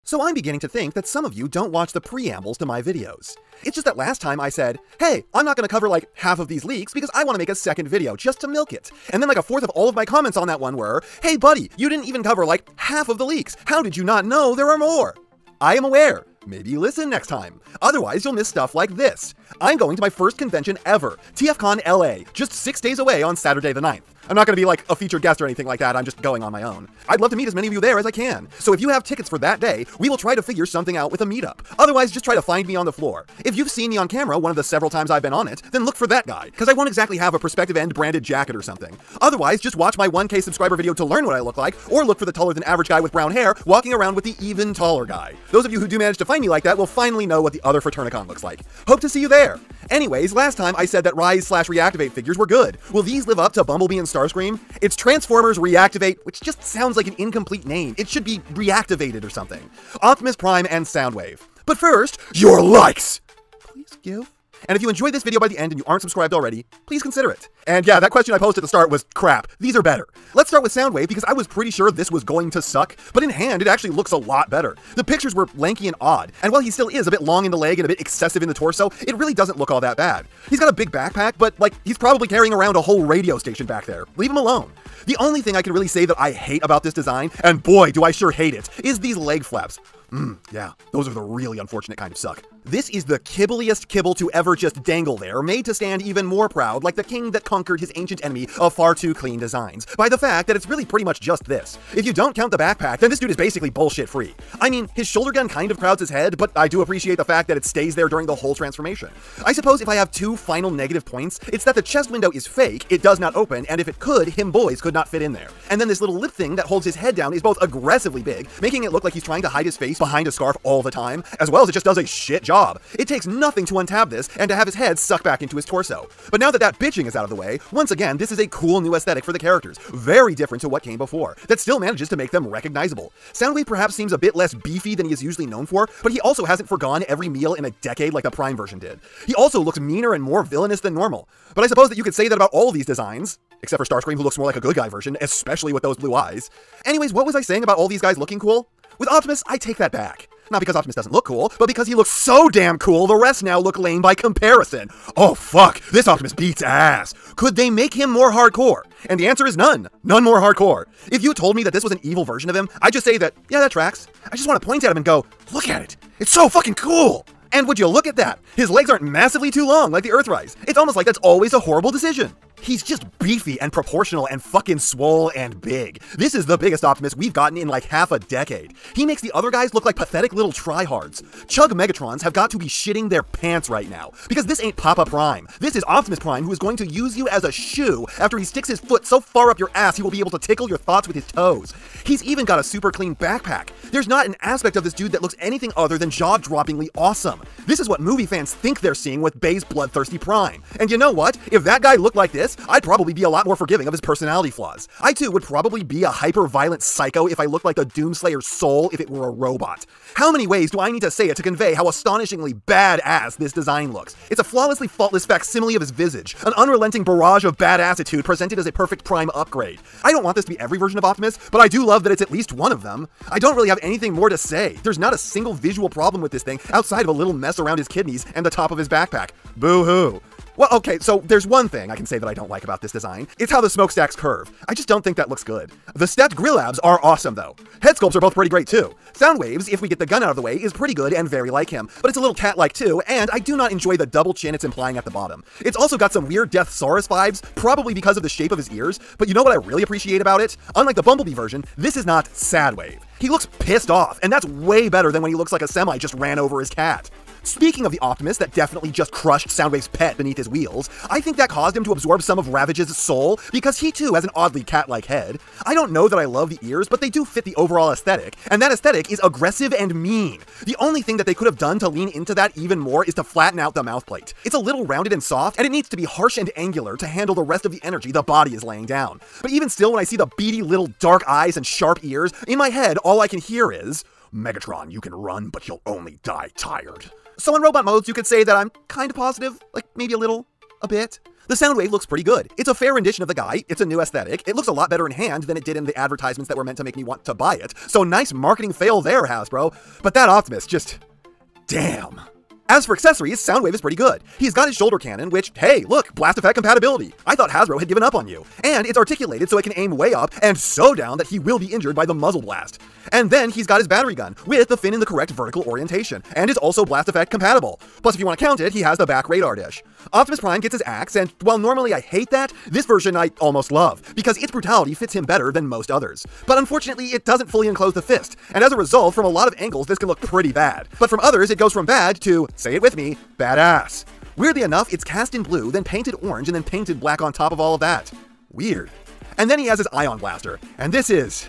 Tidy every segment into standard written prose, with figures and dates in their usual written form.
So I'm beginning to think that some of you don't watch the preambles to my videos. It's just that last time I said, hey, I'm not going to cover like half of these leaks because I want to make a second video just to milk it. And then like a fourth of all of my comments on that one were, hey buddy, you didn't even cover like half of the leaks. How did you not know there are more? I am aware. Maybe listen next time. Otherwise, you'll miss stuff like this. I'm going to my first convention ever, TFCon LA, just 6 days away on Saturday the 9th. I'm not going to be like a featured guest or anything like that, I'm just going on my own. I'd love to meet as many of you there as I can, so if you have tickets for that day, we will try to figure something out with a meetup. Otherwise, just try to find me on the floor. If you've seen me on camera one of the several times I've been on it, then look for that guy, because I won't exactly have a PerspectiveEnd branded jacket or something. Otherwise, just watch my 1K subscriber video to learn what I look like, or look for the taller than average guy with brown hair walking around with the even taller guy. Those of you who do manage to find me like that will finally know what the other Fraternacon looks like. Hope to see you there! Anyways, last time I said that Rise/Reactivate figures were good. Will these live up to Bumblebee and Starscream? It's Transformers Reactivate, which just sounds like an incomplete name. It should be Reactivated or something. Optimus Prime and Soundwave. But first, your likes! Please give. And if you enjoyed this video by the end and you aren't subscribed already, please consider it. And yeah, that question I posted at the start was crap. These are better. Let's start with Soundwave because I was pretty sure this was going to suck, but in hand it actually looks a lot better. The pictures were lanky and odd, and while he still is a bit long in the leg and a bit excessive in the torso, it really doesn't look all that bad. He's got a big backpack, but like, he's probably carrying around a whole radio station back there. Leave him alone. The only thing I can really say that I hate about this design, and boy do I sure hate it, is these leg flaps. Yeah, those are the really unfortunate kind of suck. This is the kibbliest kibble to ever just dangle there, made to stand even more proud like the king that conquered his ancient enemy of far too clean designs, by the fact that it's really pretty much just this. If you don't count the backpack, then this dude is basically bullshit free. I mean, his shoulder gun kind of crowds his head, but I do appreciate the fact that it stays there during the whole transformation. I suppose if I have two final negative points, it's that the chest window is fake, it does not open, and if it could, him boys could not fit in there. And then this little lip thing that holds his head down is both aggressively big, making it look like he's trying to hide his face behind a scarf all the time, as well as it just does a shit job. It takes nothing to untab this and to have his head suck back into his torso. But now that that bitching is out of the way, once again, this is a cool new aesthetic for the characters, very different to what came before, that still manages to make them recognizable. Soundwave perhaps seems a bit less beefy than he is usually known for, but he also hasn't forgone every meal in a decade like the Prime version did. He also looks meaner and more villainous than normal. But I suppose that you could say that about all of these designs, except for Starscream, who looks more like a good guy version, especially with those blue eyes. Anyways, what was I saying about all these guys looking cool? With Optimus, I take that back. Not because Optimus doesn't look cool, but because he looks so damn cool, the rest now look lame by comparison. Oh fuck, this Optimus beats ass. Could they make him more hardcore? And the answer is none. None more hardcore. If you told me that this was an evil version of him, I'd just say that, yeah, that tracks. I just want to point at him and go, look at it. It's so fucking cool. And would you look at that? His legs aren't massively too long like the Earthrise. It's almost like that's always a horrible decision. He's just beefy and proportional and fucking swole and big. This is the biggest Optimus we've gotten in like half a decade. He makes the other guys look like pathetic little tryhards. Chug Megatrons have got to be shitting their pants right now, because this ain't Papa Prime. This is Optimus Prime, who is going to use you as a shoe after he sticks his foot so far up your ass he will be able to tickle your thoughts with his toes. He's even got a super clean backpack. There's not an aspect of this dude that looks anything other than jaw-droppingly awesome. This is what movie fans think they're seeing with Bay's bloodthirsty Prime. And you know what? If that guy looked like this, I'd probably be a lot more forgiving of his personality flaws. I too would probably be a hyper-violent psycho if I looked like the Doomslayer's soul if it were a robot. How many ways do I need to say it to convey how astonishingly badass this design looks? It's a flawlessly faultless facsimile of his visage, an unrelenting barrage of badassitude presented as a perfect Prime upgrade. I don't want this to be every version of Optimus, but I do love that it's at least one of them. I don't really have anything more to say. There's not a single visual problem with this thing outside of a little mess around his kidneys and the top of his backpack. Boo-hoo. Well, okay, so there's one thing I can say that I don't like about this design. It's how the smokestacks curve. I just don't think that looks good. The stepped grill abs are awesome, though. Head sculpts are both pretty great, too. Soundwave's, if we get the gun out of the way, is pretty good and very like him, but it's a little cat-like, too, and I do not enjoy the double chin it's implying at the bottom. It's also got some weird Deathsaurus vibes, probably because of the shape of his ears, but you know what I really appreciate about it? Unlike the Bumblebee version, this is not Sadwave. He looks pissed off, and that's way better than when he looks like a semi just ran over his cat. Speaking of the Optimus that definitely just crushed Soundwave's pet beneath his wheels, I think that caused him to absorb some of Ravage's soul, because he too has an oddly cat-like head. I don't know that I love the ears, but they do fit the overall aesthetic, and that aesthetic is aggressive and mean. The only thing that they could have done to lean into that even more is to flatten out the mouthplate. It's a little rounded and soft, and it needs to be harsh and angular to handle the rest of the energy the body is laying down. But even still, when I see the beady little dark eyes and sharp ears, in my head all I can hear is, Megatron, you can run, but you'll only die tired. So in robot modes, you could say that I'm kind of positive, like maybe a bit. The Soundwave looks pretty good. It's a fair rendition of the guy, it's a new aesthetic, it looks a lot better in hand than it did in the advertisements that were meant to make me want to buy it, so nice marketing fail there, Hasbro. But that Optimus just... damn. As for accessories, Soundwave is pretty good. He's got his shoulder cannon, which, hey, look, blast effect compatibility. I thought Hasbro had given up on you. And it's articulated so it can aim way up and so down that he will be injured by the muzzle blast. And then he's got his battery gun, with the fin in the correct vertical orientation, and is also blast effect compatible. Plus, if you want to count it, he has the back radar dish. Optimus Prime gets his axe, and while normally I hate that, this version I almost love, because its brutality fits him better than most others. But unfortunately, it doesn't fully enclose the fist, and as a result, from a lot of angles, this can look pretty bad. But from others, it goes from bad to, say it with me, badass. Weirdly enough, it's cast in blue, then painted orange, and then painted black on top of all of that. Weird. And then he has his ion blaster, and this is...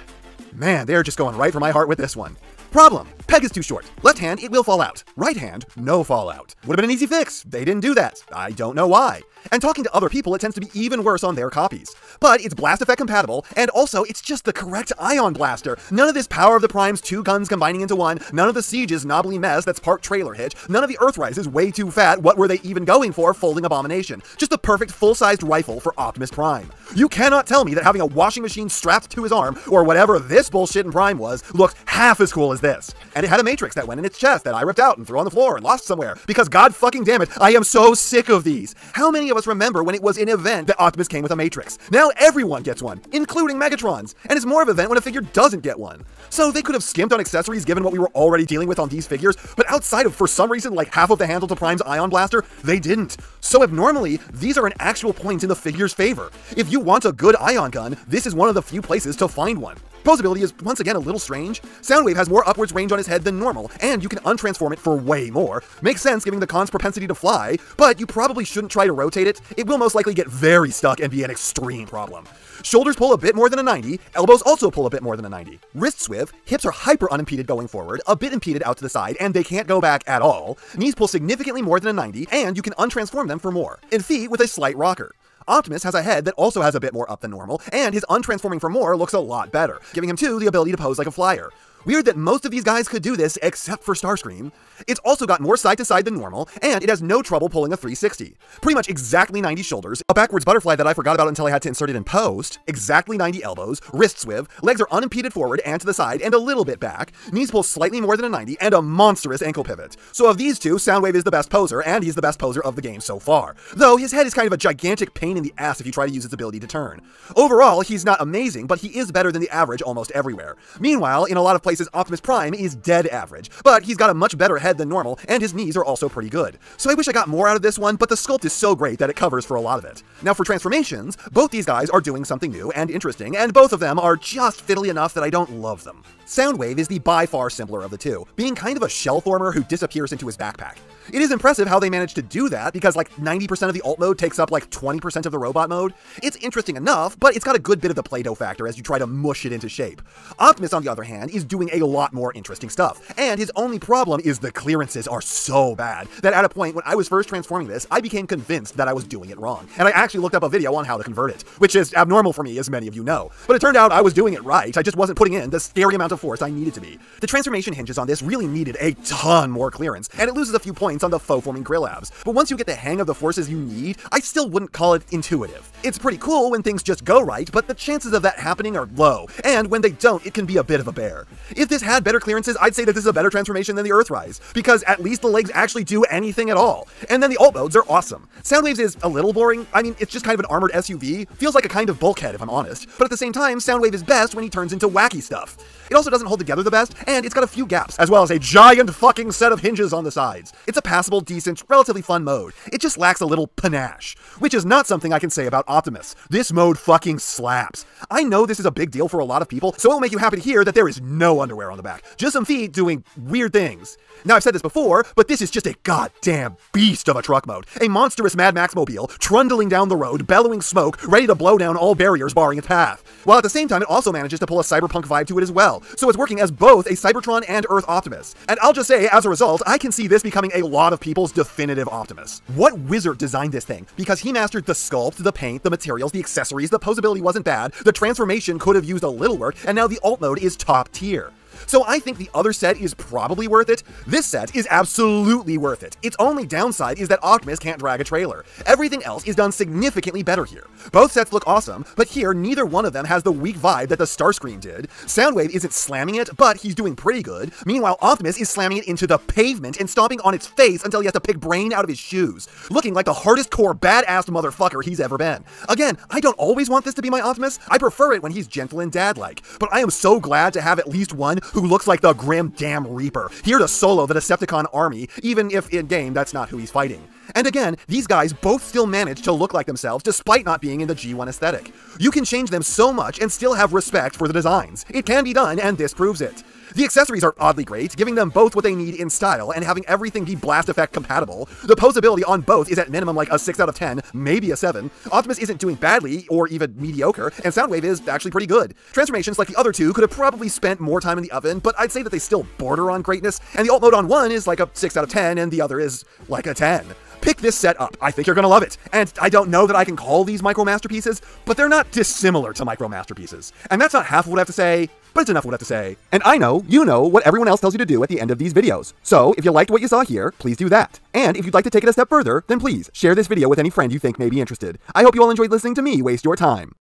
man, they're just going right for my heart with this one. Problem: peg is too short. Left hand, it will fall out. Right hand, no fallout. Would have been an easy fix. They didn't do that. I don't know why. And talking to other people, it tends to be even worse on their copies. But it's blast effect compatible, and also it's just the correct ion blaster. None of this Power of the Prime's 2 guns combining into one, none of the Siege's knobbly mess that's part trailer hitch, none of the Earthrise's way too fat, what were they even going for, folding abomination. Just the perfect full-sized rifle for Optimus Prime. You cannot tell me that having a washing machine strapped to his arm, or whatever this bullshit in Prime was, looked half as cool as this. And it had a matrix that went in its chest that I ripped out and threw on the floor and lost somewhere, because god fucking damn it, I am so sick of these. How many of us remember when it was an event that Optimus came with a matrix? Now everyone gets one, including Megatron's, and it's more of an event when a figure doesn't get one. So they could have skimped on accessories given what we were already dealing with on these figures, but outside of, for some reason, like half of the handle to Prime's ion blaster, they didn't. So abnormally, these are an actual point in the figure's favor. If you want a good ion gun, this is one of the few places to find one. Posability is once again a little strange. Soundwave has more upwards range on his head than normal, and you can untransform it for way more. Makes sense given the con's propensity to fly, but you probably shouldn't try to rotate it. It will most likely get very stuck and be an extreme problem. Shoulders pull a bit more than a 90, elbows also pull a bit more than a 90. Wrist swiv, hips are hyper unimpeded going forward, a bit impeded out to the side, and they can't go back at all. Knees pull significantly more than a 90, and you can untransform them for more. And feet with a slight rocker. Optimus has a head that also has a bit more up than normal, and his untransforming for more looks a lot better, giving him too the ability to pose like a flyer. Weird that most of these guys could do this, except for Starscream. It's also got more side to side than normal, and it has no trouble pulling a 360. Pretty much exactly 90 shoulders, a backwards butterfly that I forgot about until I had to insert it in post, exactly 90 elbows, wrist swiv, legs are unimpeded forward and to the side and a little bit back, knees pull slightly more than a 90, and a monstrous ankle pivot. So of these two, Soundwave is the best poser, and he's the best poser of the game so far. Though his head is kind of a gigantic pain in the ass if you try to use its ability to turn. Overall, he's not amazing, but he is better than the average almost everywhere. Meanwhile, in a lot of places, Optimus Prime is dead average, but he's got a much better head than normal, and his knees are also pretty good. So I wish I got more out of this one, but the sculpt is so great that it covers for a lot of it. Now for transformations, both these guys are doing something new and interesting, and both of them are just fiddly enough that I don't love them. Soundwave is the by far simpler of the two, being kind of a shell former who disappears into his backpack. It is impressive how they managed to do that, because like 90% of the alt mode takes up like 20% of the robot mode. It's interesting enough, but it's got a good bit of the Play-Doh factor as you try to mush it into shape. Optimus, on the other hand, is doing a lot more interesting stuff, and his only problem is the clearances are so bad that at a point when I was first transforming this, I became convinced that I was doing it wrong, and I actually looked up a video on how to convert it, which is abnormal for me, as many of you know. But it turned out I was doing it right, I just wasn't putting in the scary amount of force I needed to be. The transformation hinges on this really needed a ton more clearance, and it loses a few points on the faux-forming grill abs. But once you get the hang of the forces you need, I still wouldn't call it intuitive. It's pretty cool when things just go right, but the chances of that happening are low, and when they don't, it can be a bit of a bear. If this had better clearances, I'd say that this is a better transformation than the Earthrise, because at least the legs actually do anything at all. And then the alt modes are awesome. Soundwave's is a little boring. I mean, it's just kind of an armored SUV. Feels like a kind of bulkhead, if I'm honest. But at the same time, Soundwave is best when he turns into wacky stuff. It also doesn't hold together the best, and it's got a few gaps, as well as a giant fucking set of hinges on the sides. It's a passable, decent, relatively fun mode. It just lacks a little panache, which is not something I can say about Optimus. This mode fucking slaps. I know this is a big deal for a lot of people, so it will make you happy to hear that there is no underwear on the back. Just some feet doing weird things. Now, I've said this before, but this is just a goddamn beast of a truck mode. A monstrous Mad Max mobile, trundling down the road, bellowing smoke, ready to blow down all barriers barring its path. While at the same time, it also manages to pull a cyberpunk vibe to it as well. So it's working as both a Cybertron and Earth Optimus. And I'll just say, as a result, I can see this becoming a lot of people's definitive Optimus. What wizard designed this thing? Because he mastered the sculpt, the paint, the materials, the accessories, the posability wasn't bad, the transformation could have used a little work, and now the alt mode is top tier. So I think the other set is probably worth it. This set is absolutely worth it. Its only downside is that Optimus can't drag a trailer. Everything else is done significantly better here. Both sets look awesome, but here neither one of them has the weak vibe that the Starscream did. Soundwave isn't slamming it, but he's doing pretty good. Meanwhile, Optimus is slamming it into the pavement and stomping on its face until he has to pick brain out of his shoes, looking like the hardest core badass motherfucker he's ever been. Again, I don't always want this to be my Optimus. I prefer it when he's gentle and dad-like, but I am so glad to have at least one who looks like the Grim Damn Reaper, here to solo the Decepticon army, even if in-game that's not who he's fighting. And again, these guys both still manage to look like themselves despite not being in the G1 aesthetic. You can change them so much and still have respect for the designs. It can be done, and this proves it. The accessories are oddly great, giving them both what they need in style and having everything be blast effect compatible. The posability on both is at minimum like a 6 out of 10, maybe a 7. Optimus isn't doing badly or even mediocre, and Soundwave is actually pretty good. Transformations like the other two could have probably spent more time in the oven, but I'd say that they still border on greatness, and the alt mode on one is like a 6 out of 10 and the other is like a 10. Pick this set up. I think you're gonna love it. And I don't know that I can call these micro masterpieces, but they're not dissimilar to micro masterpieces. And that's not half of what I have to say, but it's enough of what I have to say. And I know you know what everyone else tells you to do at the end of these videos. So if you liked what you saw here, please do that. And if you'd like to take it a step further, then please share this video with any friend you think may be interested. I hope you all enjoyed listening to me waste your time.